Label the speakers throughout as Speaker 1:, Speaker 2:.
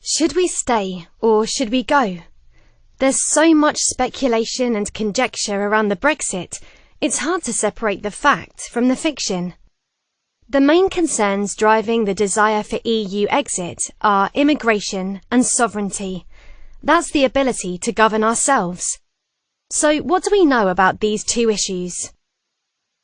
Speaker 1: Should we stay or should we go? There's so much speculation and conjecture around the Brexit, it's hard to separate the fact from the fiction. The main concerns driving the desire for EU exit are immigration and sovereignty. That's the ability to govern ourselves. So what do we know about these two issues?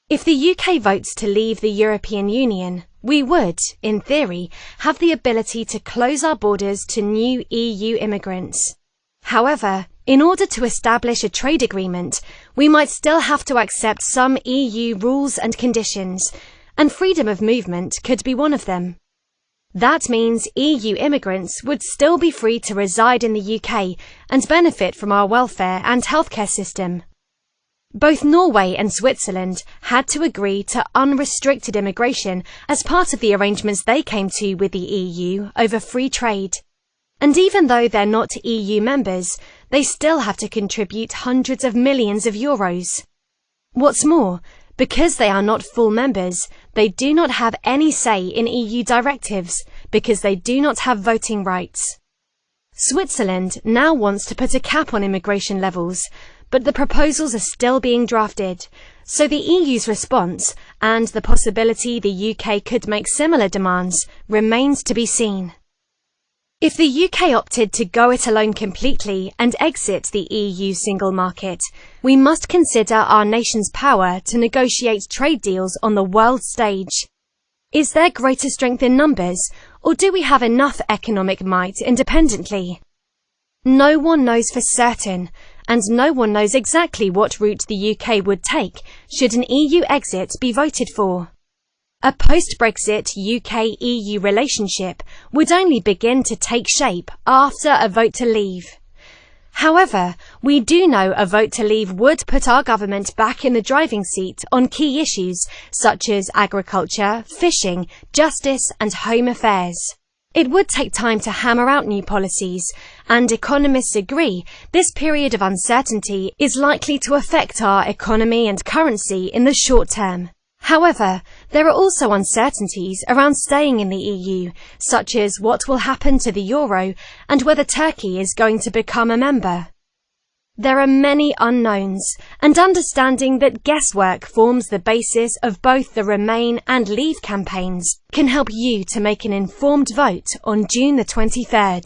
Speaker 1: If the UK votes to leave the European Union, we would, in theory, have the ability to close our borders to new EU immigrants. However, in order to establish a trade agreement, we might still have to accept some EU rules and conditions, and freedom of movement could be one of them. That means EU immigrants would still be free to reside in the UK and benefit from our welfare and healthcare system. Both Norway and Switzerland had to agree to unrestricted immigration as part of the arrangements they came to with the EU over free trade. And even though they're not EU members, they still have to contribute hundreds of millions of euros. What's more, because they are not full members, they do not have any say in EU directives because they do not have voting rights. Switzerland now wants to put a cap on immigration levels, but the proposals are still being drafted, so the EU's response and the possibility the UK could make similar demands remains to be seen. If the UK opted to go it alone completely and exit the EU single market, we must consider our nation's power to negotiate trade deals on the world stage. Is there greater strength in numbers, or do we have enough economic might independently? No one knows for certain, and no one knows exactly what route the UK would take should an EU exit be voted for. A post-Brexit UK-EU relationship would only begin to take shape after a vote to leave. However, we do know a vote to leave would put our government back in the driving seat on key issues such as agriculture, fishing, justice and home affairs. It would take time to hammer out new policies, and economists agree this period of uncertainty is likely to affect our economy and currency in the short term. However, there are also uncertainties around staying in the EU, such as what will happen to the euro and whether Turkey is going to become a member. There are many unknowns, and understanding that guesswork forms the basis of both the Remain and Leave campaigns can help you to make an informed vote on June the 23rd.